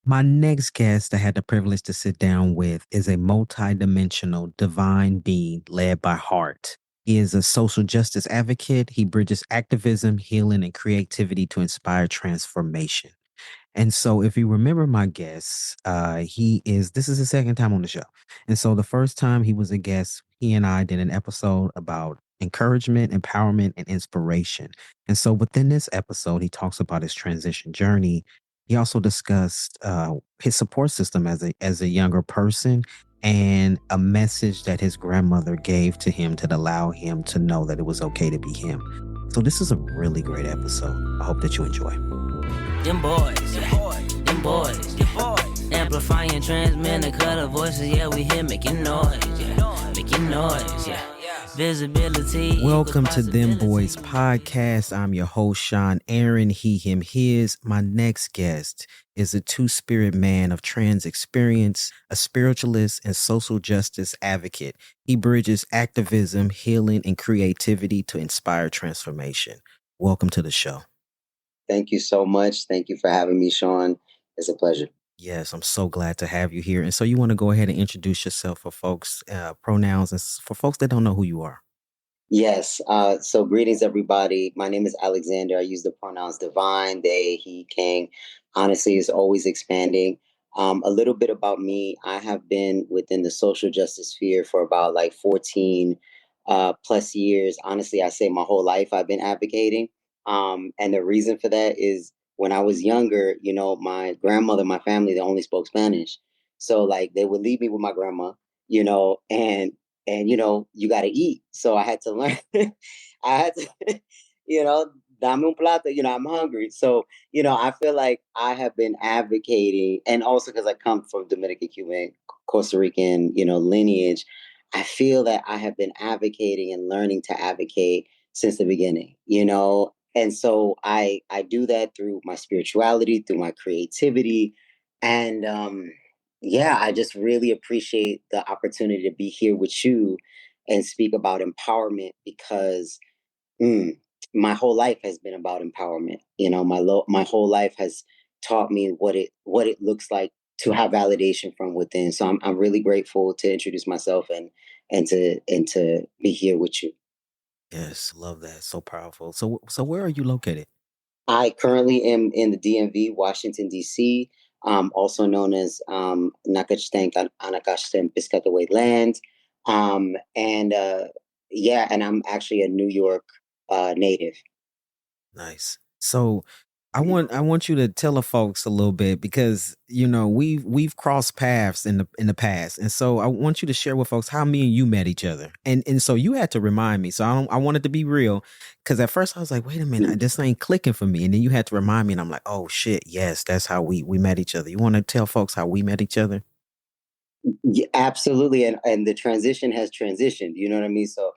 My next guest I had the privilege to sit down with is a multidimensional divine being led by heart. He is a social justice advocate. He bridges activism, healing, and creativity to inspire transformation. And so, if you remember my guest, this is the second time on the show. And so, the first time he was a guest, he and I did an episode about encouragement, empowerment, and inspiration. And so, within this episode, he talks about his transition journey. He also discussed his support system as a younger person and a message that his grandmother gave to him to allow him to know that it was okay to be him. So, this is a really great episode. I hope that you enjoy. Them boys, them boys, amplifying, transmitting, color voices, yeah, we here making noise, yeah, visibility. Welcome to Them Boys Podcast. I'm your host, Sean Aaron, he, him, his. My next guest is a two-spirit man of trans experience, a spiritualist and social justice advocate. He bridges activism, healing, and creativity to inspire transformation. Welcome to the show. Thank you so much. Thank you for having me, Sean. It's a pleasure. Yes, I'm so glad to have you here. And so you want to go ahead and introduce yourself for folks, pronouns, and for folks that don't know who you are. Yes. So greetings, everybody. My name is Alexander. I use the pronouns divine, they, he, king. Honestly, it's always expanding. A little bit about me. I have been within the social justice sphere for about 14 plus years. Honestly, I say my whole life I've been advocating. And the reason for that is when I was younger, my grandmother, my family, they only spoke Spanish. So they would leave me with my grandma, and you got to eat. So I had to learn. I had to, dame un plato, I'm hungry. So, I feel like I have been advocating, and also because I come from Dominican, Cuban, Costa Rican, lineage, I feel that I have been advocating and learning to advocate since the beginning, and so I do that through my spirituality, through my creativity. And I just really appreciate the opportunity to be here with you and speak about empowerment because my whole life has been about empowerment. My whole life has taught me what it looks like to have validation from within. So I'm really grateful to introduce myself and to be here with you. Yes, love that. So powerful. So where are you located? I currently am in the DMV, Washington, D.C., also known as Nakashten, Anakashten, Piscataway land. And I'm actually a New York native. Nice. So I want you to tell the folks a little bit because we've crossed paths in the past, and so I want you to share with folks how me and you met each other, and so you had to remind me. So I wanted to be real because at first I was like, wait a minute, this ain't clicking for me, and then you had to remind me, and I'm like, oh shit, yes, that's how we met each other. You want to tell folks how we met each other? Yeah, absolutely, and the transition has transitioned. You know what I mean? So,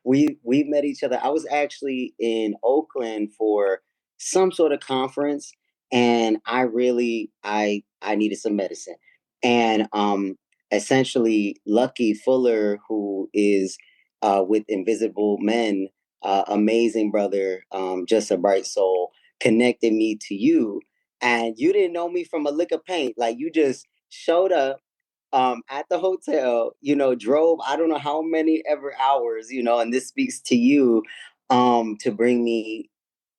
we met each other. I was actually in Oakland for some sort of conference, and I needed some medicine, and essentially, Lucky Fuller, who is with Invisible Men, amazing brother, just a bright soul, connected me to you, and you didn't know me from a lick of paint. Like you just showed up at the hotel, drove I don't know how many ever hours, and this speaks to you, to bring me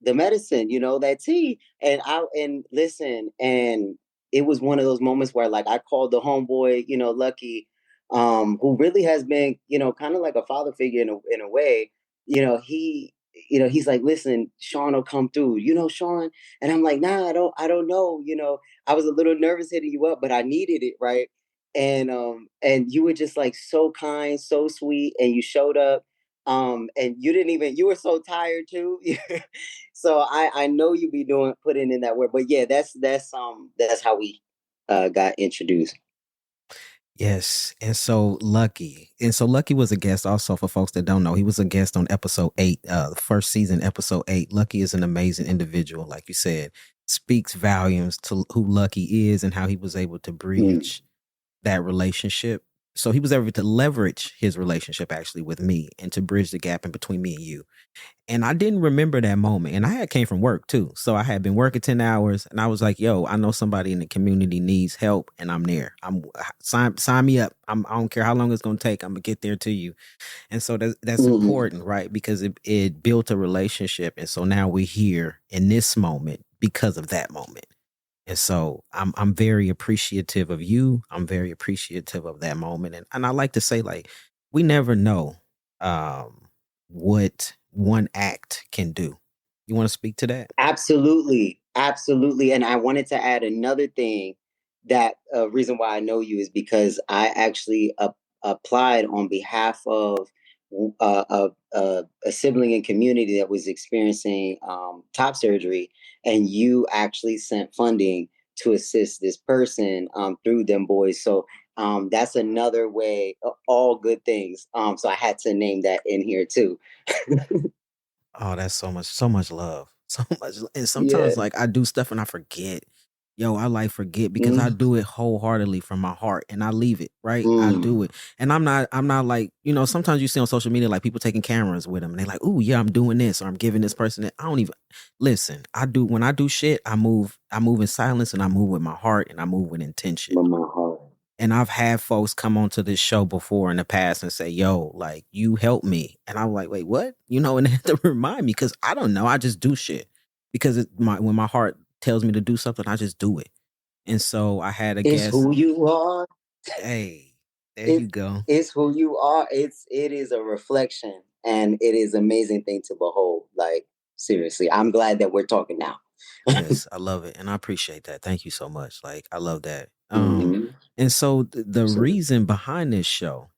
the medicine, that tea. And listen, and it was one of those moments where I called the homeboy, Lucky, who really has been, kind of like a father figure in a way. He's like, listen, Sean will come through, Sean. And I'm like, nah, I don't know. I was a little nervous hitting you up, but I needed it, right? And you were just so kind, so sweet, and you showed up. And you were so tired too. So I know you be putting in that work. But yeah, that's how we got introduced. Yes. And so Lucky was a guest also for folks that don't know. He was a guest on episode 8, the first season, episode 8. Lucky is an amazing individual, like you said, speaks volumes to who Lucky is and how he was able to Mm. breach that relationship So he was able to leverage his relationship actually with me and to bridge the gap in between me and you. And I didn't remember that moment. And I had came from work too. So I had been working 10 hours and I was like, yo, I know somebody in the community needs help and I'm there. I'm sign me up. I don't care how long it's going to take. I'm going to get there to you. And so that's Mhm. important, right? Because it built a relationship. And so now we're here in this moment because of that moment. And so I'm very appreciative of you. I'm very appreciative of that moment. And I like to say, like, we never know what one act can do. You want to speak to that? Absolutely, absolutely. And I wanted to add another thing that reason why I know you is because I actually applied on behalf of a sibling and community that was experiencing top surgery, and you actually sent funding to assist this person through them boys. So that's another way, all good things. So I had to name that in here too. Oh, that's so much love. So much and Yeah. sometimes like I do stuff and I forget. Yo, I like forget because I Mm, do it wholeheartedly from my heart and I leave it, right? I do mm, it. And I'm not like, sometimes you see on social media like people taking cameras with them and they're like, "Oh, yeah, I'm doing this or I'm giving this person it." I don't even listen. I do when I do shit, I move in silence and I move with my heart and I move with intention. from my heart. And I've had folks come onto this show before in the past and say, "Yo, like you helped me," and I'm like, "Wait, what?" And they have to remind me because I don't know. I just do shit because when my heart tells me to do something, I just do it. And so I had a It's guest. who you are. Hey, there It you go. it's who you are. It is a reflection, and it is amazing thing to behold. Like seriously, I'm glad that we're talking now. Yes, I love it, and I appreciate that. Thank you so much. Like I love that. Hmm. And so the Absolutely. reason behind this show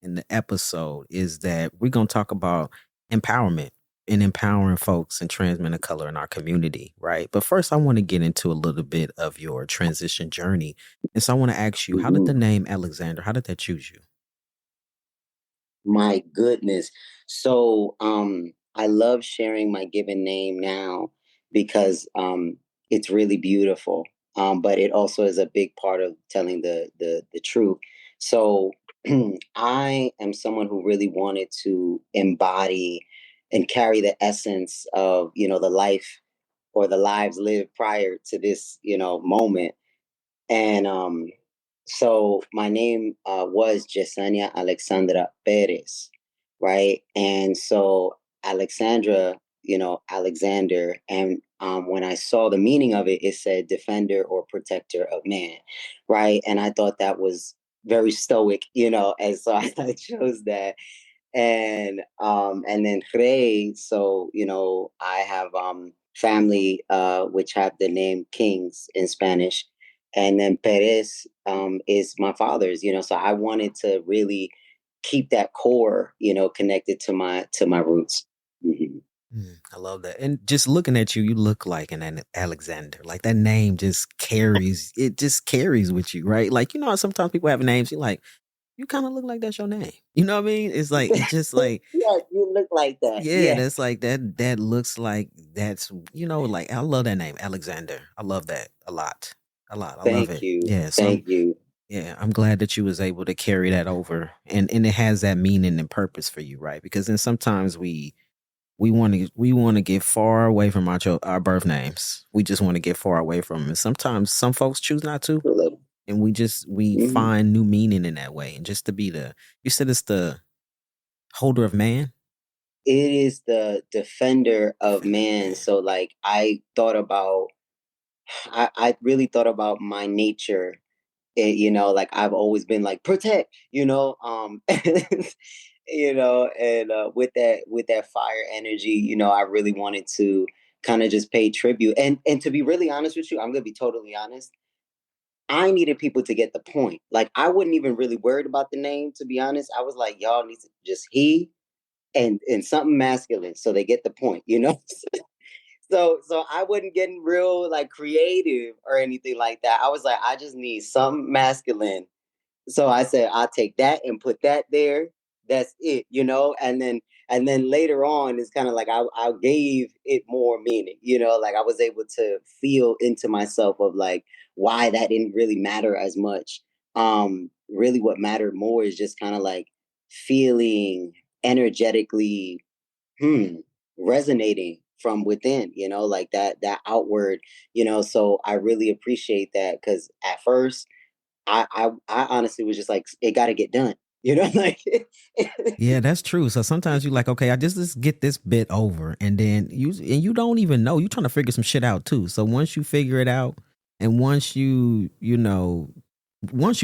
and the episode is that we're gonna talk about empowerment and empowering folks and trans men of color in our community, right? But first, I want to get into a little bit of your transition journey, and so I want to ask you, how did the Hmm. name Alexander? How did that choose you? My goodness. So I love sharing my given name now because it's really beautiful. But it also is a big part of telling the truth. So I am someone who really wanted to embody and carry the essence of, the life or the lives lived prior to this, moment. And so my name was Yesenia Alexandra Perez, right? And so Alexandra, Alexander. And when I saw the meaning of it, it said defender or protector of man, right? And I thought that was very stoic, and so I chose that. And then Rey, so I have family which have the name Kings in Spanish, and then Perez is my father's, so I wanted to really keep that core, connected to my roots. Mhm. I love that. And just looking at you, you look like an Alexander. Like that name just carries, it just carries with you, right? Like, how sometimes people have names, you're like, you kind of look like that's your name. You know what I mean? It's like, it's just like, Yeah, you look like that. yeah, Yeah. that's like that looks like that's, like I love that name, Alexander. I love that a lot. A lot. I love Thank it. you. Yeah. So Thank you. I'm glad that you was able to carry that over and it has that meaning and purpose for you, right? Because then sometimes we want to get far away from our birth names. We just want to get far away from them. And sometimes some folks choose not to, and we Mhm. find new meaning in that way. And just to be you said it's the holder of man, It is the defender of defender of man. man. So like I really thought about my nature. Like I've always been like protect, and with that fire energy, I really wanted to kind of just pay tribute. And to be really honest with you, I'm gonna be totally honest. I needed people to get the point. Like I wasn't even really worried about the name, to be honest. I was like, y'all need to just he and something masculine so they get the point. So I wasn't getting real like creative or anything like that. I was like, I just need something masculine. So I said, I'll take that and put that there. That's it. And then later on, it's kind of like I gave it more meaning. Like I was able to feel into myself of like why that didn't really matter as much. really what mattered more is just kind of like feeling energetically hmm, resonating from within, like that outward, so I really appreciate that because at first I honestly was just like, it got to get done, like Yeah, that's true. So sometimes you like, okay, I just get this bit over, and then you don't even know you trying to figure some shit out too. So once you figure it out, and once you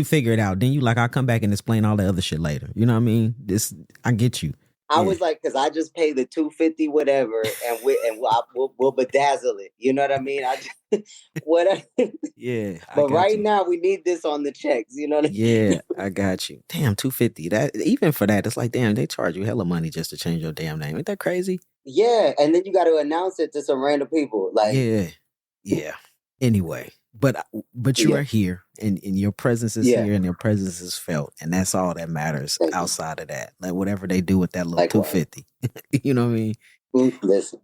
figure it out, then you like, I'll come back and explain all the other shit later. You know what I mean? This I get you. I Yeah, was like, because I just pay the 250 whatever, and we'll bedazzle it. You know what I mean? I just what. yeah, I But got right you. now we need this on the checks. You know what I Yeah, mean? I got you. Damn, 250. That even for that, it's like, damn, they charge you hella money just to change your damn name. Ain't that crazy? Yeah, and then you got to announce it to some random people. Like, Yeah. Yeah. Anyway, but you yeah, are here, and your presence is yeah, here, and your presence is felt, and that's all that matters thank you. outside of that. Like whatever they do with that little Likewise. 250. You know what I mean? Listen.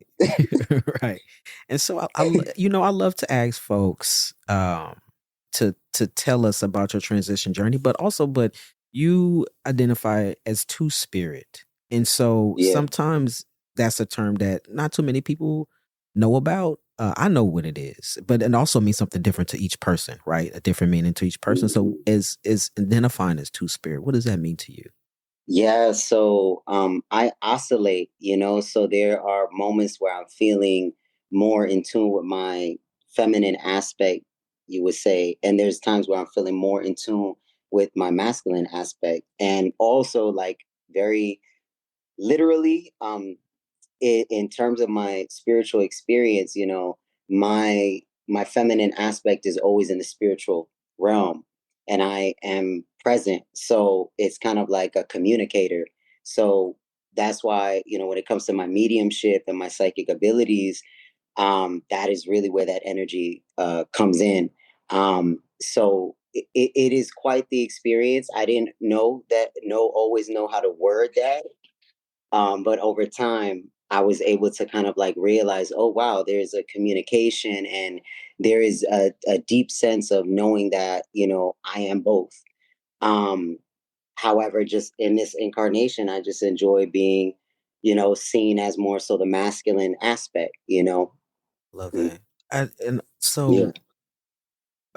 Right. And so I love to ask folks to tell us about your transition journey, but you identify as two spirit. And so Yeah. sometimes that's a term that not too many people know about. I know what it is, but it also means something different to each person, right? A different meaning to each person. So is identifying as two spirit, what does that mean to you? Yeah, so I oscillate, so there are moments where I'm feeling more in tune with my feminine aspect, you would say, and there's times where I'm feeling more in tune with my masculine aspect, and also like very literally, in terms of my spiritual experience, my feminine aspect is always in the spiritual realm, and I am present. So it's kind of like a communicator. So that's why, when it comes to my mediumship and my psychic abilities, that is really where that energy comes in. So it is quite the experience. I didn't always know how to word that, but over time, I was able to kind of like realize, oh, wow, there's a communication and there is a deep sense of knowing that, I am both. Um, However, just in this incarnation, I just enjoy being, seen as more so the masculine aspect. Love Mm, that. And yeah, so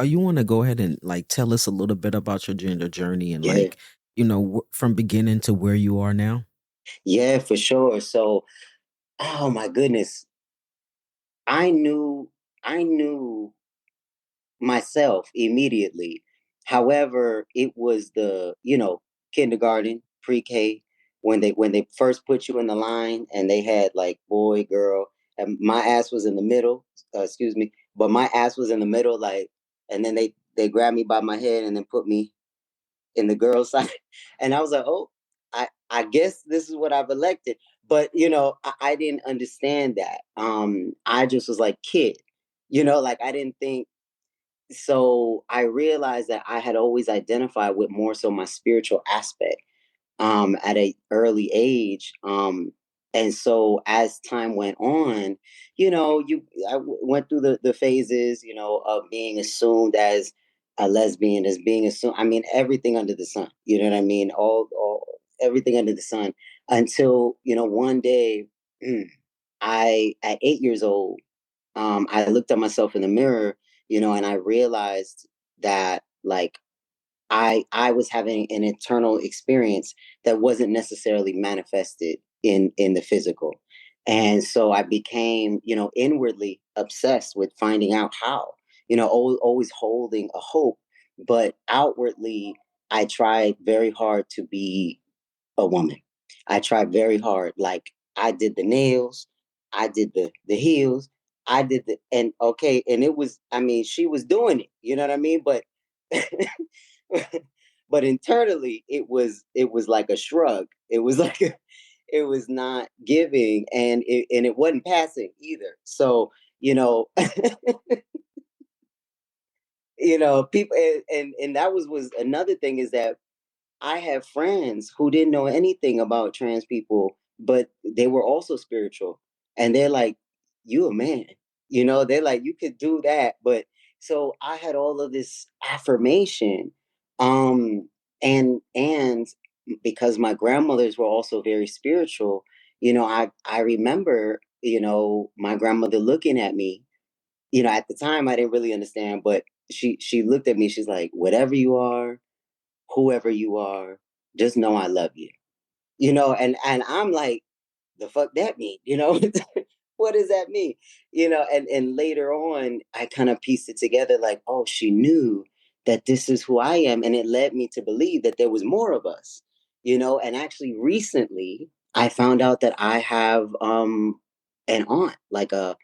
you want to go ahead and like tell us a little bit about your gender journey and yeah, like, from beginning to where you are now? yeah, for sure. So, oh my goodness, I knew, I knew myself immediately. However, it was the, kindergarten, pre-K, when they first put you in the line and they had like boy, girl, and my ass was in the middle, excuse me, but my ass was in the middle, like, and then they grabbed me by my head and then put me in the girl side. And I was like, oh, I guess this is what I've elected. But I didn't understand that. I just was like kid, like I didn't think, so I realized that I had always identified with more so my spiritual aspect at a early age. And so as time went on, went through the phases, of being assumed as a lesbian, as being assumed. I mean, everything under the sun. You know what I mean? All everything under the sun until one day, I at 8 years old, I looked at myself in the mirror, and I realized that like I was having an internal experience that wasn't necessarily manifested in the physical. And so I became, inwardly obsessed with finding out how, always holding a hope, but outwardly I tried very hard to be a woman. I tried very hard. Like I did the nails, I did the heels, I did the and okay, and it was, I mean, she was doing it, you know what I mean? But but internally it was like a shrug. It was like it was not giving, and it wasn't passing either. So, you know, people, and that was another thing, is that I have friends who didn't know anything about trans people, but they were also spiritual. And they're like, you a man. They're like, you could do that. But so I had all of this affirmation Um, and because my grandmothers were also very spiritual, I remember, my grandmother looking at me. At the time I didn't really understand, but she looked at me, she's like, whatever you are, whoever you are, just know I love you. And I'm like, the fuck that mean? What does that mean? And later on I kind of pieced it together like, oh, she knew that this is who I am. And it led me to believe that there was more of us, and actually recently I found out that I have an aunt, like a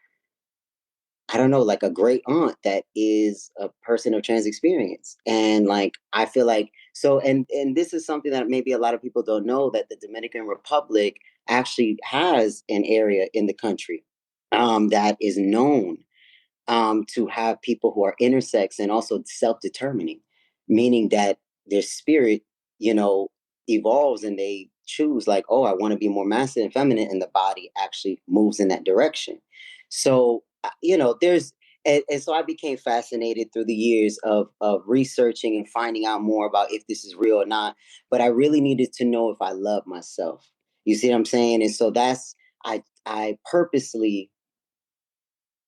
I don't know, like a great aunt that is a person of trans experience. And like I feel like so and this is something that maybe a lot of people don't know, that the Dominican Republic actually has an area in the country that is known to have people who are intersex and also self-determining, meaning that their spirit, you know, evolves and they choose like, oh, I want to be more masculine and feminine, and the body actually moves in that direction. So, there's and so I became fascinated through the years of researching and finding out more about if this is real or not. But I really needed to know if I love myself. You see what I'm saying? And so that's I purposely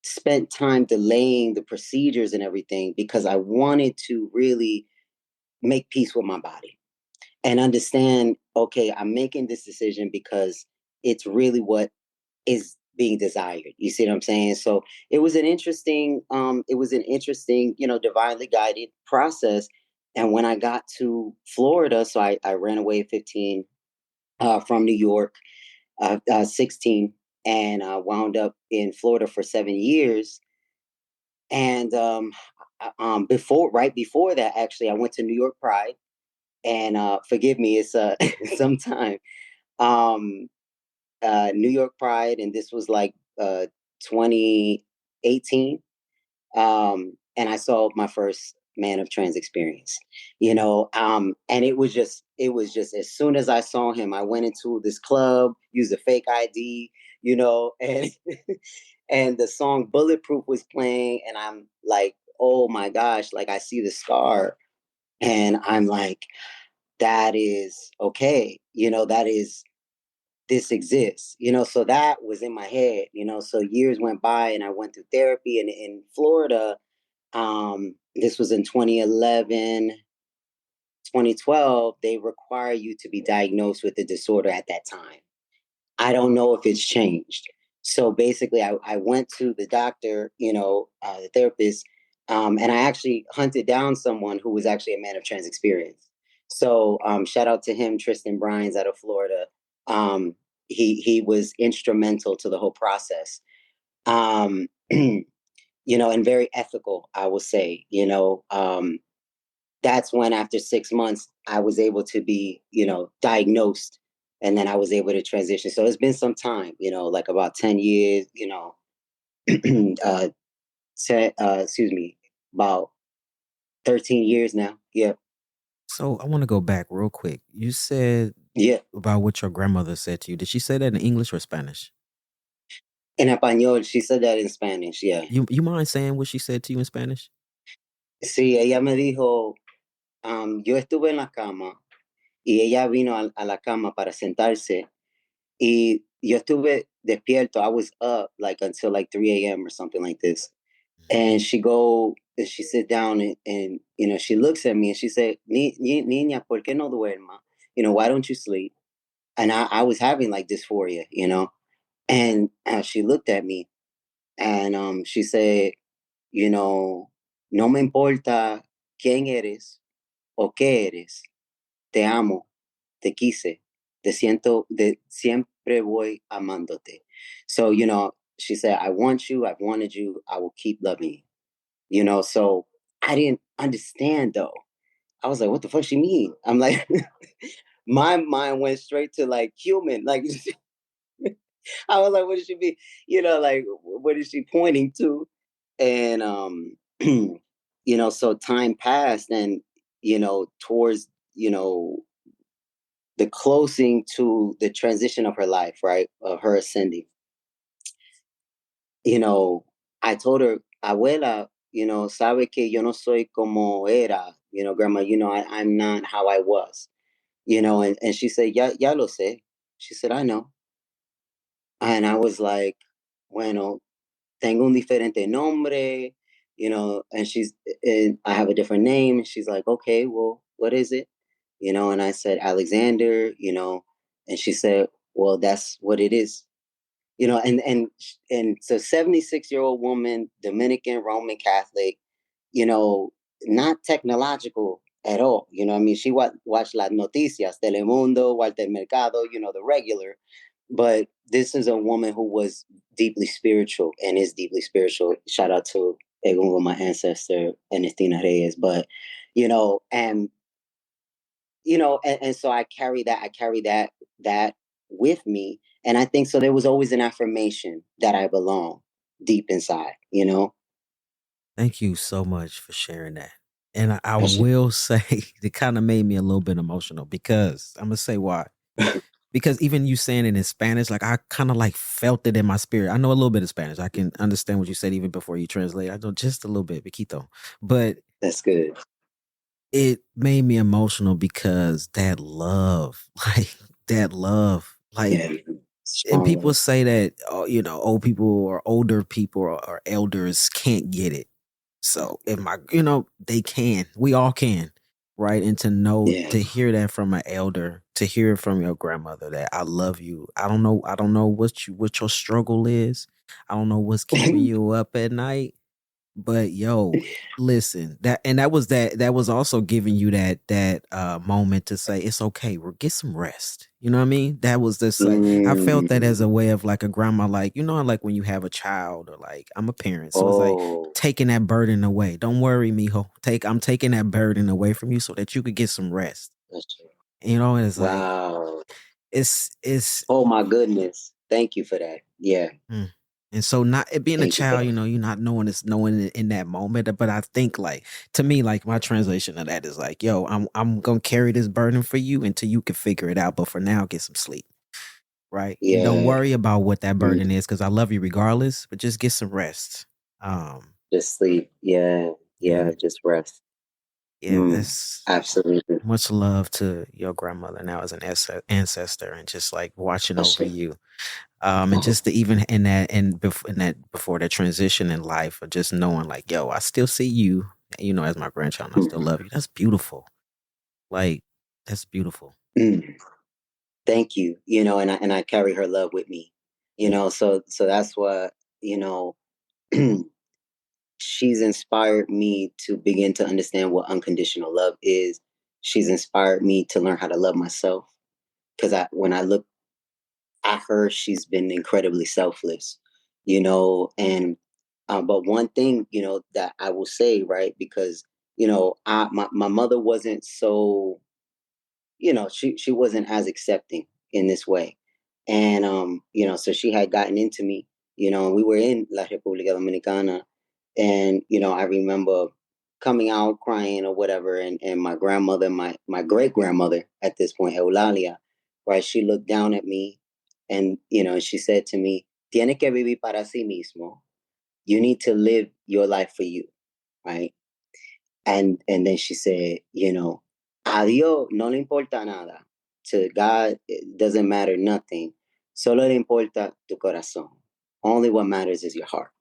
spent time delaying the procedures and everything because I wanted to really make peace with my body and understand, okay, I'm making this decision because it's really what is being desired. You see what I'm saying? So it was an interesting, divinely guided process. And when I got to Florida, so I ran away at 15 from New York, 16, and wound up in Florida for 7 years. And right before that, actually, I went to New York Pride, and forgive me, it's sometime New York Pride, and this was like 2018. And I saw my first man of trans experience, and it was just as soon as I saw him, I went into this club, used a fake ID, and and the song Bulletproof was playing, and I'm like, oh my gosh, like I see the scar, and I'm like, that is okay, that is this exists, so that was in my head, so years went by and I went through therapy, and in Florida, this was in 2011, 2012. They require you to be diagnosed with the disorder at that time. I don't know if it's changed. So basically, I went to the doctor, the therapist, and I actually hunted down someone who was actually a man of trans experience. So shout out to him, Tristan Brines out of Florida. He was instrumental to the whole process. Um, and very ethical, I will say. That's when after 6 months I was able to be, diagnosed, and then I was able to transition. So it's been some time, like about 10 years, uh, excuse me, about 13 years now. Yeah. So I want to go back real quick. You said Yeah. about what your grandmother said to you. Did she say that in English or Spanish? En español, she said that in Spanish. Yeah. You mind saying what she said to you in Spanish? Sí, ella me dijo, yo estuve en la cama y ella vino a la cama para sentarse. Y yo estuve despierto. I was up like until like 3 a.m. or something like this. And she sit down, and she looks at me and she said, Niña, ¿por qué no duerma? Why don't you sleep? And I was having like dysphoria, and she looked at me, and she said, no me importa quién eres o qué eres. Te amo, te quise, siempre voy amándote. So, she said, I want you, I've wanted you, I will keep loving you. So I didn't understand though. I was like, what the fuck she mean? I'm like, my mind went straight to like human. Like, I was like, what does she mean? Like, what is she pointing to? And, so time passed, and, towards, the closing to the transition of her life, right? Of her ascending, you know, I told her, abuela, sabe que yo no soy como era grandma, I'm not how I was, and she said, ya lo sé. She said, I know. And I was like, bueno, tengo un diferente nombre, and I have a different name. And she's like, okay, well, what is it? And I said, Alexander, and she said, well, that's what it is. And so 76-year-old woman, Dominican Roman Catholic, you know, not technological at all. I mean, she watched las noticias, Telemundo, Walter Mercado, the regular. But this is a woman who was deeply spiritual and is deeply spiritual. Shout out to Egungo, my ancestor, Ernestina Reyes. But, and and so I carry that with me. And I think so there was always an affirmation that I belong deep inside. Thank you so much for sharing that. And I I should- will say it kind of made me a little bit emotional because I'm gonna say why. Because even you saying it in Spanish, like I kind of like felt it in my spirit. I know a little bit of Spanish. I can understand what you said even before you translate. I know just a little bit, Piquito. But That's good. it made me emotional because that love, that love, like, Yeah. and Strong people love. say that, old people or older people or elders can't get it. So if they can, we all can, right? And to know, Yeah. to hear that from an elder, to hear it from your grandmother that I love you. I don't know what your struggle is. I don't know what's keeping you up at night. But yo, listen, that was also giving you that moment to say it's okay, we'll get some rest. You know what I mean? That was this like I felt that as Mm. a way of like a grandma, like, like when you have a child or like I'm a parent. So it's like Oh, taking that burden away. Don't worry, mijo. I'm taking that burden away from you so that you could get some rest. that's true. And it's like Wow. it's Oh my goodness. Thank you for that. Yeah. Mm. And so not it being a Thank you for child, that. you're not knowing it in that moment. But I think like to me, like my translation of that is like, yo, I'm gonna carry this burden for you until you can figure it out. But for now, get some sleep. Right. And don't Yeah. worry about what that burden Mm. is because I love you regardless, but just get some rest. Um, Just sleep. Yeah. Yeah. yeah, Just rest. yeah, Mm. that's Absolutely. much love to your grandmother now as an ancestor and just like watching That's over true. you. And just to even in that before the transition in life of just knowing like, yo, I still see you, as my grandchild, and I still Mhm. love you. That's beautiful. Like, that's beautiful. Mm. Thank you. And I carry her love with me. So that's what, you know, she's inspired me to begin to understand what unconditional love is. She's inspired me to learn how to love myself. Because when I look at her, she's been incredibly selfless, and but one thing, that I will say, right, because my mother wasn't so, she wasn't as accepting in this way. And so she had gotten into me, and we were in La República Dominicana. And I remember coming out crying or whatever, and my grandmother, my great grandmother at this point, Eulalia, right, she looked down at me, and she said to me, tiene que vivir para sí mismo. You need to live your life for you, right? And then she said, a Dios no le importa nada. To God, it doesn't matter nothing. Solo le importa tu corazón. Only what matters is your heart.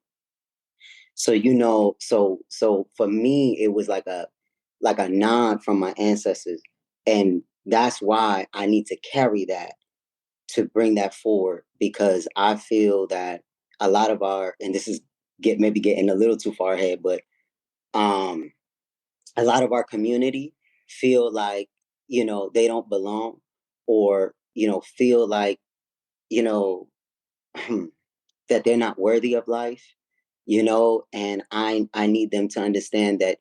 So so for me, it was like a nod from my ancestors, and that's why I need to carry that to bring that forward, because I feel that a lot of our, and this is maybe getting a little too far ahead, but um a lot of our community feel like, they don't belong, or feel like, you know that they're not worthy of life, and I need them to understand that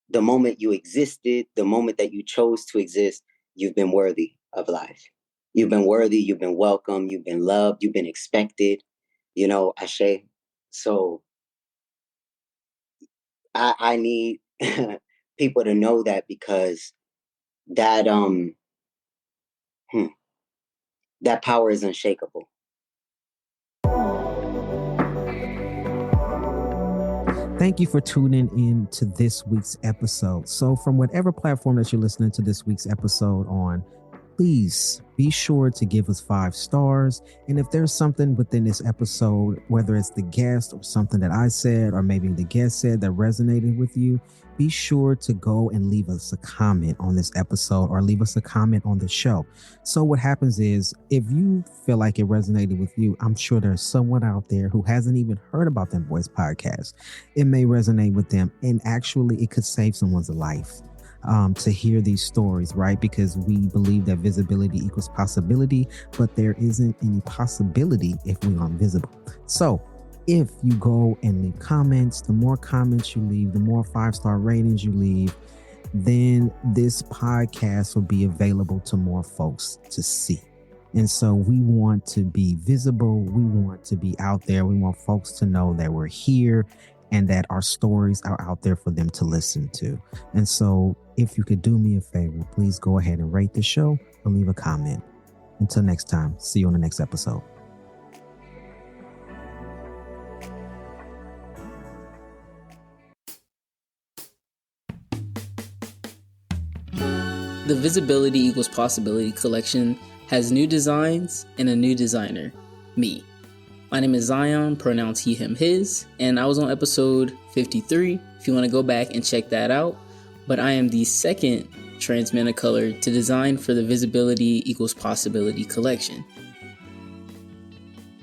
the moment you existed, the moment that you chose to exist, you've been worthy of life. You've been worthy, you've been welcome, you've been loved, you've been expected, Ashe. So I need people to know that, because that hmm, that power is unshakable. Thank you for tuning in to this week's episode. So, from whatever platform that you're listening to this week's episode on, please be sure to give us 5 stars. And if there's something within this episode, whether it's the guest or something that I said, or maybe the guest said that resonated with you, be sure to go and leave us a comment on this episode or leave us a comment on the show. So what happens is, if you feel like it resonated with you, I'm sure there's someone out there who hasn't even heard about Them Boys podcast. It may resonate with them, and actually it could save someone's life. To hear these stories, right? Because we believe that visibility equals possibility, but there isn't any possibility if we aren't visible. So if you go and leave comments, the more comments you leave, the more 5-star ratings you leave, then this podcast will be available to more folks to see. And so we want to be visible. We want to be out there. We want folks to know that we're here and that our stories are out there for them to listen to. And so if you could do me a favor, please go ahead and rate the show or leave a comment. Until next time, see you on the next episode. The Visibility Equals Possibility collection has new designs and a new designer, me. My name is Zion, pronouns he, him, his, and I was on episode 53 if you want to go back and check that out. But I am the second trans man of color to design for the Visibility Equals Possibility collection.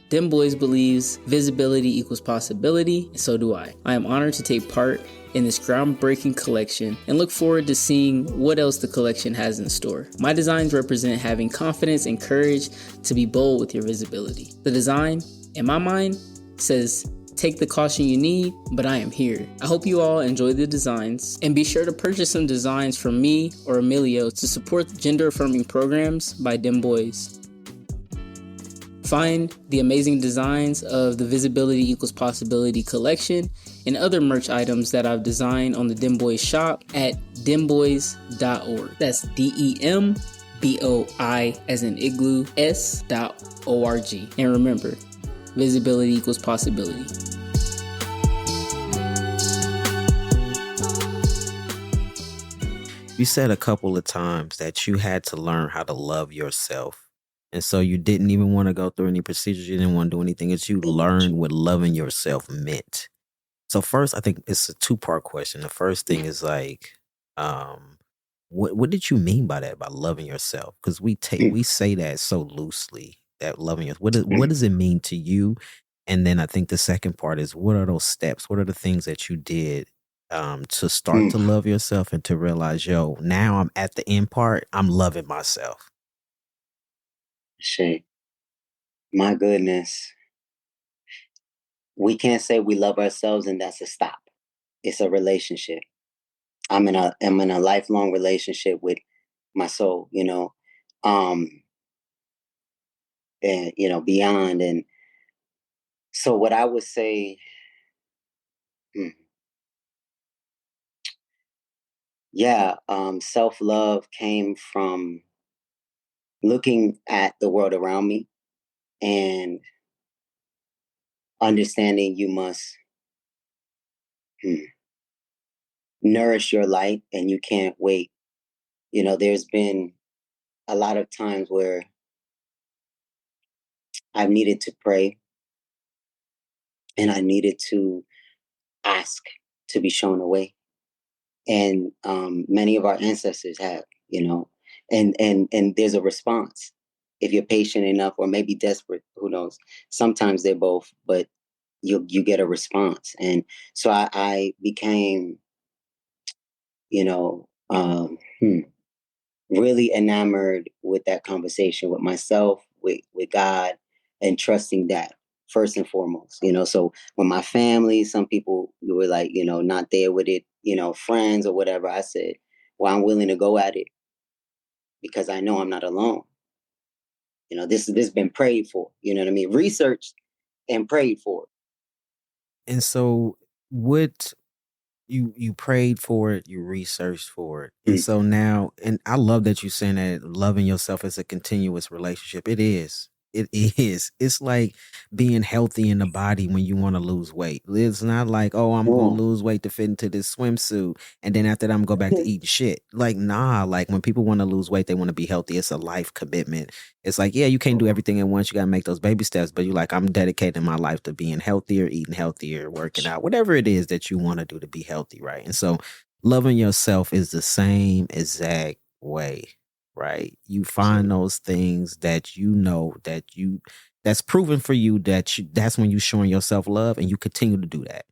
Them Boys believes visibility equals possibility, and so do I. I am honored to take part in this groundbreaking collection and look forward to seeing what else the collection has in store. My designs represent having confidence and courage to be bold with your visibility. The design, in my mind, says, take the caution you need, but I am here. I hope you all enjoy the designs, and be sure to purchase some designs from me or Emilio to support the gender-affirming programs by Them Boys. Find the amazing designs of the Visibility Equals Possibility collection and other merch items that I've designed on the Them Boys shop at demboys.org. That's DEMBOI as in igloo, s.org. And remember, visibility equals possibility. You said a couple of times that you had to learn how to love yourself. And so you didn't even want to go through any procedures. You didn't want to do anything. It's you learned what loving yourself meant. So first, I think it's a 2-part question. The first thing is like, what did you mean by that, by loving yourself? Because we say that so loosely, that loving yourself. What does it mean to you? And then I think the second part is, what are those steps? What are the things that you did to start to love yourself and to realize, yo, now I'm at the end part. I'm loving myself. Shit. My goodness. We can't say we love ourselves and that's a stop. It's a relationship. I'm in a lifelong relationship with my soul, and beyond. And so what I would say, self-love came from looking at the world around me and understanding you must nourish your light, and you can't wait. There's been a lot of times where I've needed to pray and I needed to ask to be shown a way. And many of our ancestors have, and there's a response. If you're patient enough, or maybe desperate, who knows? Sometimes they're both, but you get a response. And so I became, really enamored with that conversation with myself, with God, and trusting that first and foremost. So when my family, some people were like, not there with it, friends or whatever, I said, well, I'm willing to go at it because I know I'm not alone. This has been prayed for, you know what I mean? Researched and prayed for. And so what you prayed for it, you researched for it. And so now, and I love that you're saying that loving yourself is a continuous relationship. It is. It is. It's like being healthy in the body when you want to lose weight. It's not like, oh, I'm gonna Mm. lose weight to fit into this swimsuit, and then after that, I'm gonna go back to eating shit. Like, nah. Like when people want to lose weight, they want to be healthy. It's a life commitment. It's like, yeah, you can't do everything at once. You gotta make those baby steps. But you like, I'm dedicating my life to being healthier, eating healthier, working out, whatever it is that you want to do to be healthy, right? And so, loving yourself is the same exact way, right? You find those things that you know that's proven for you that's when you showing yourself love, and you continue to do that.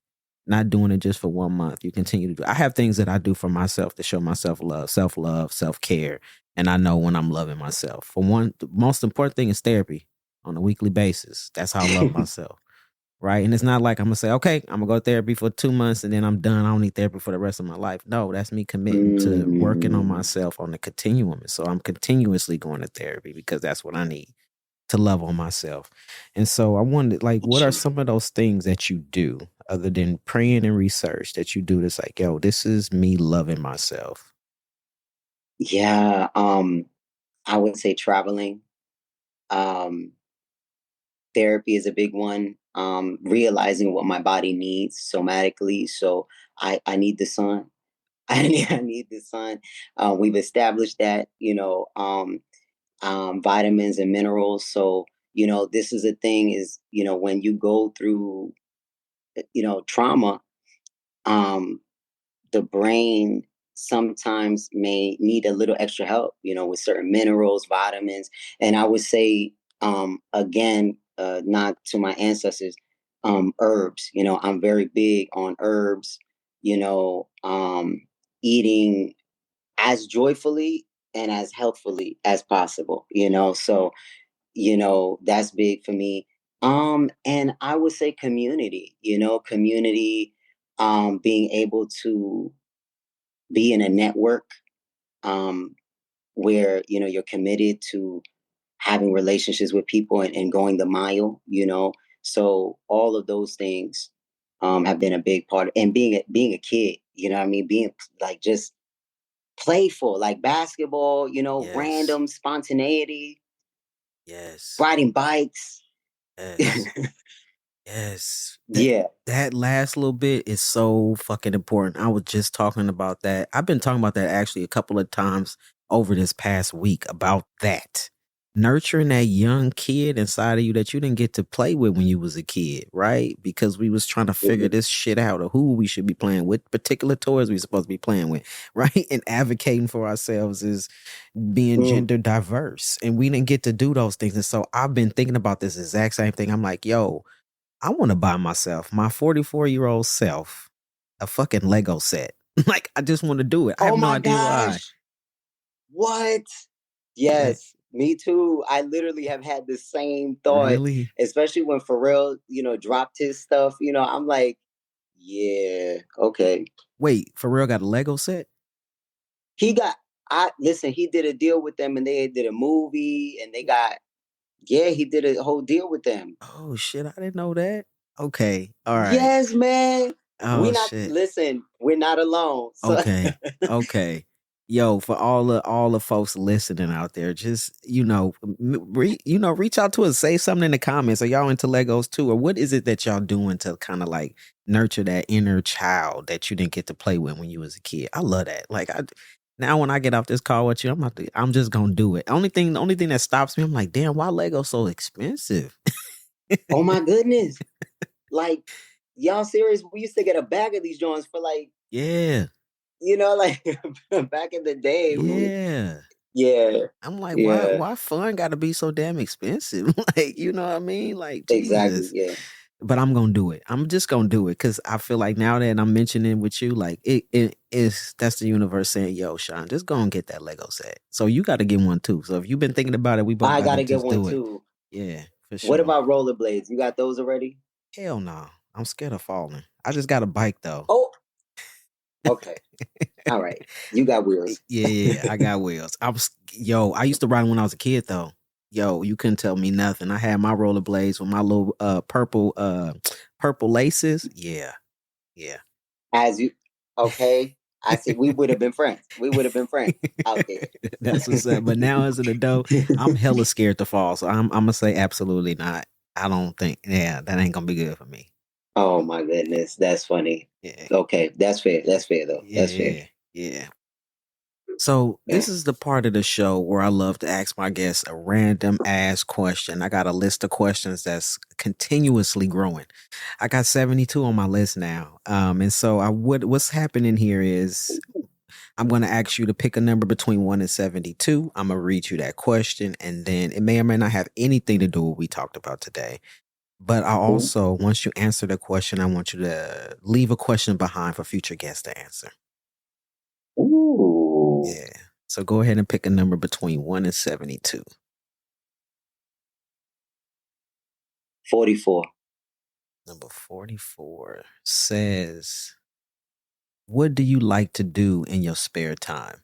Not doing it just for 1 month. You continue to do. I have things that I do for myself to show myself love, self-care, and I know when I'm loving myself. For one, the most important thing is therapy on a weekly basis. That's how I love myself. Right. And it's not like I'm gonna say, okay, I'm gonna go to therapy for 2 months and then I'm done. I don't need therapy for the rest of my life. No, that's me committing to working on Mm. myself on the continuum. And so I'm continuously going to therapy because that's what I need to love on myself. And so I wondered, like, what are some of those things that you do other than praying and research that you do that's like, yo, this is me loving myself? Yeah, I would say traveling. Um, Therapy is a big one. Realizing what my body needs somatically. So I need the sun. I need the sun. We've established that, vitamins and minerals. So, this is a thing is, when you go through, trauma, um, the brain sometimes may need a little extra help, with certain minerals, vitamins. And I would say, again, not to my ancestors, herbs. I'm very big on herbs, eating as joyfully and as healthfully as possible, so, that's big for me. And I would say community, community, being able to be in a network, um, where you're committed to having relationships with people and going the mile. So all of those things have been a big part, and being a kid. What I mean, being like just playful, like basketball. Yes. Random spontaneity, Yes. riding bikes. Yes. Yes. Yeah. That last little bit is so fucking important. I was just talking about that. I've been talking about that actually a couple of times over this past week about that. Nurturing that young kid inside of you that you didn't get to play with when you was a kid, right? Because we was trying to figure Mhm. this shit out of who we should be playing with, particular toys we supposed to be playing with, right? And advocating for ourselves is being Mm. gender diverse. And we didn't get to do those things. And so I've been thinking about this exact same thing. I'm like, yo, I want to buy myself, my 44-year-old self, a fucking Lego set. Like, I just want to do it. I have Oh no my idea why. gosh. What? Yeah, Yes, me too. I literally have had the same thought, really? especially when Pharrell, dropped his stuff. I'm like, yeah, okay. Wait, for real got a Lego set? He got, I listen. He did a deal with them, and they did a movie, and they got, yeah, he did a whole deal with them. Oh shit, I didn't know that. Okay, all right. Yes, man. We Oh not shit. listen. We're not alone. So, Okay. Okay. Yo, for all the folks listening out there, just reach out to us, say something in the comments. Are y'all into Legos too, or what is it that y'all doing to kind of like nurture that inner child that you didn't get to play with when you was a kid? I love that. Like now when I get off this call with you, I'm just gonna do it. The only thing that stops me, I'm like, damn, why Lego so expensive? oh my goodness, like y'all serious? We used to get a bag of these joints for like, Yeah, like back in the day. yeah. Yeah, I'm like, why yeah, why fun gotta be so damn expensive? Like, you know what I mean? Like, exactly. Jesus. Yeah. But I'm gonna do it. I'm just gonna do it because I feel like now that I'm mentioning with you, like it is that's the universe saying, yo, Sean, just go and get that Lego set. So you gotta get one too. So if you've been thinking about it, we both I gotta gotta get just one do it. too. Yeah, for What sure. about rollerblades? You got those already? Hell no. I'm scared of falling. I just got a bike though. Oh, okay. All right. You got wheels. Yeah, I got wheels. Yo, I used to ride when I was a kid though. Yo, you couldn't tell me nothing. I had my rollerblades with my little purple laces. Yeah, yeah. As you, okay. I said we would have been friends. We would have been friends out there. That's what's up. But now as an adult, I'm hella scared to fall. So I'm gonna say absolutely not. I don't think, yeah, that ain't gonna be good for me. Oh my goodness, that's funny. Yeah. Okay, that's fair. That's fair though. That's fair. Yeah. Yeah. So Yeah. this is the part of the show where I love to ask my guests a random ass question. I got a list of questions that's continuously growing. I got 72 on my list now. And so what's happening here is I'm going to ask you to pick a number between 1 and 72. I'm going to read you that question, and then it may or may not have anything to do with what we talked about today. But I Ooh. also, once you answer the question, I want you to leave a question behind for future guests to answer. Ooh. Yeah. So go ahead and pick a number between 1 and 72. 44. Number 44 says, what do you like to do in your spare time?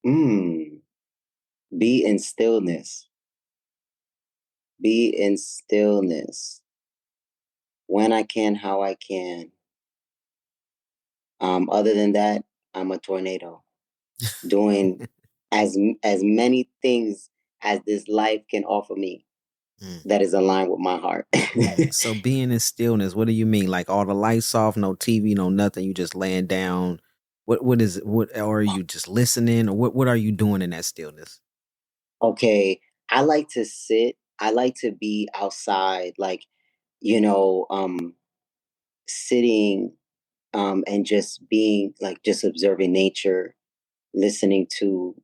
Be in stillness. Be in stillness. When I can, how I can. Other than that, I'm a tornado. Doing as many things as this life can offer me Mm. that is aligned with my heart. So being in stillness, what do you mean? Like all the lights off, no TV, no nothing. You just laying down. What is it? What, or are you just listening, or what are you doing in that stillness? Okay, I like to sit. I like to be outside, like, you know, sitting and just being like just observing nature, listening to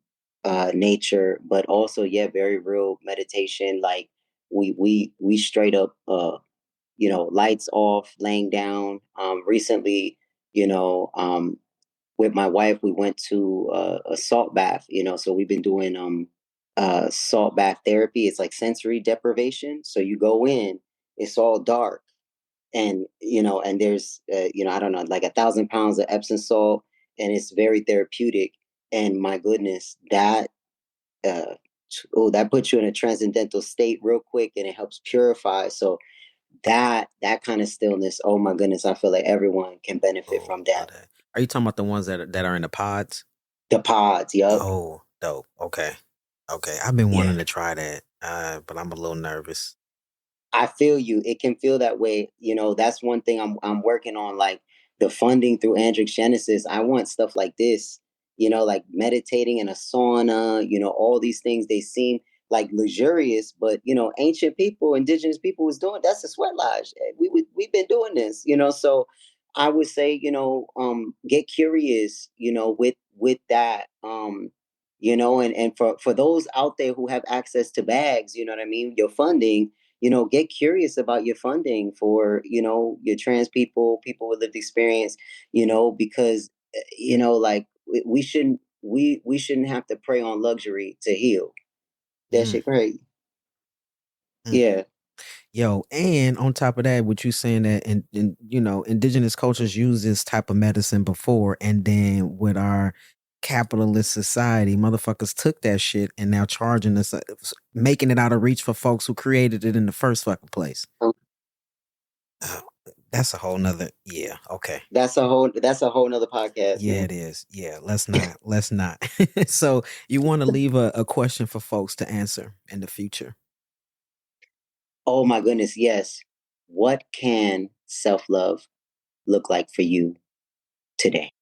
nature, but also yeah, very real meditation. Like we straight up lights off, laying down. Recently, you know, with my wife, we went to a salt bath. So we've been doing salt bath therapy. It's like sensory deprivation. So you go in, it's all dark, and and there's I don't know, like 1,000 pounds of Epsom salt, and it's very therapeutic. And my goodness, uh, that puts you in a transcendental state real quick, and it helps purify. So that kind of stillness, oh my goodness, I feel like everyone can benefit Oh, from love that. that. Are you talking about the ones that are in the pods? The pods, yup. Oh, dope. Okay. Okay. I've been Yeah. wanting to try that, but I'm a little nervous. I feel you. It can feel that way. That's one thing I'm working on, like the funding through Andric Genesis. I want stuff like this, like meditating in a sauna, all these things, they seem like luxurious, but ancient people, indigenous people was doing that's a sweat lodge. We've been doing this, so I would say, get curious, with that. And for those out there who have access to bags, you know what I mean, your funding, get curious about your funding for, your trans people with lived experience, because, like we shouldn't have to prey on luxury to heal. That Mm, shit crazy. mm. Yeah. Yo, and on top of that, what you saying that indigenous cultures use this type of medicine before, and then with our capitalist society, motherfuckers took that shit and now charging us, making it out of reach for folks who created it in the first fucking place. Um, Oh, that's a whole nother. Yeah. Okay. that's a whole nother podcast, Yeah, man. it is. Yeah. Let's not. Let's not. So you want to leave a question for folks to answer in the future? Oh my goodness, yes. What can self-love look like for you today?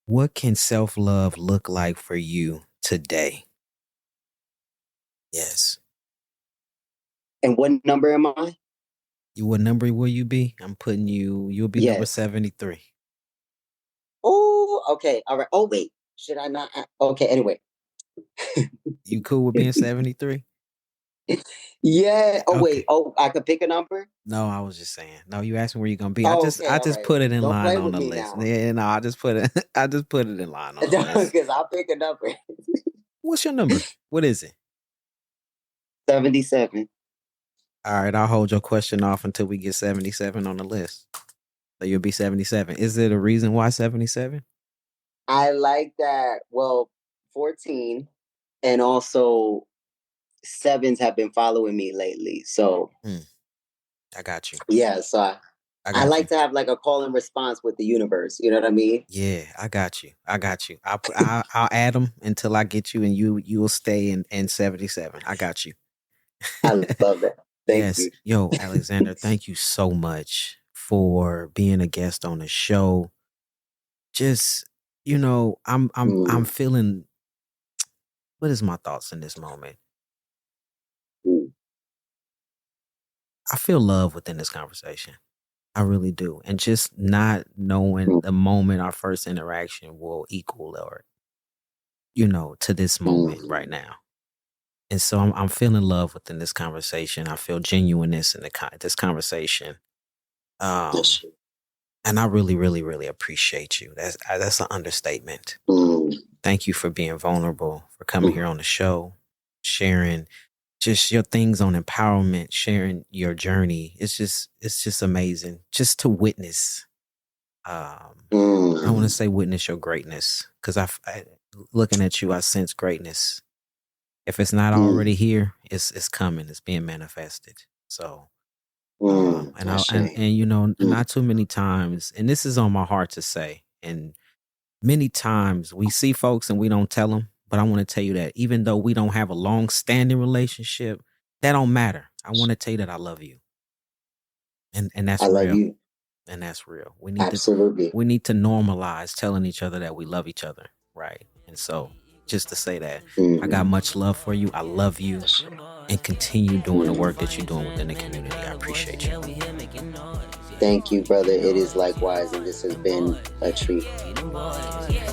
What can self love look like for you today? Yes. And what number am I? What number will you be? I'm putting you. You'll be number Yes. 73. Oh, okay. All right. Oh, wait. Should I not? Okay. Anyway. You cool with being 73? Yeah. Oh, Okay. wait. Oh, I could pick a number? No, I was just saying. No, you asked me where you're gonna be. I Oh, just okay. I All just right. put it in Don't line play on with the me list. now. Yeah, no, I just put it. I just put it in line on the list. Because I'll pick a number. What's your number? What is it? 77. All right, I'll hold your question off until we get 77 on the list. So you'll be 77. Is there a reason why 77? I like that. Well, 14 and also sevens have been following me lately. So, Hmm, I got you. yeah. So, I got you. like to have like a call and response with the universe. You know what I mean? Yeah, I got you. I got you. I'll add them until I get you, and you will stay in 77. I got you. I love that. Thank Yes, you. yo, Alexander, thank you so much for being a guest on the show. Just I'm Mm, feeling. What is my thoughts in this moment? mm, I feel love within this conversation. I really do. And just not knowing mm, the moment our first interaction will equal or, to this moment right mm. now. And so I'm feeling love within this conversation. I feel genuineness in this conversation. Um, Yes. and I really, really, really appreciate you. That's an understatement. Mm, Thank you for being vulnerable, for coming mm, here on the show, sharing just your things on empowerment, sharing your journey. It's just amazing just to witness. I want to mm, say witness your greatness because looking at you, I sense greatness. If it's not already mm, here, it's coming. It's being manifested. So, and I Ashe. and Mm, not too many times, and this is on my heart to say, and many times we see folks and we don't tell them, but I want to tell you that even though we don't have a long standing relationship, that don't matter. I want to tell you that I love you. And I that's love real. you. And that's real. Absolutely. We need to normalize telling each other that we love each other. Right. And so just to say that I got Hmm. much love for you. I love you and continue doing the work that you're doing within the community. I appreciate you. Thank you, brother. It is likewise, and this has been a treat. Them boys, yeah.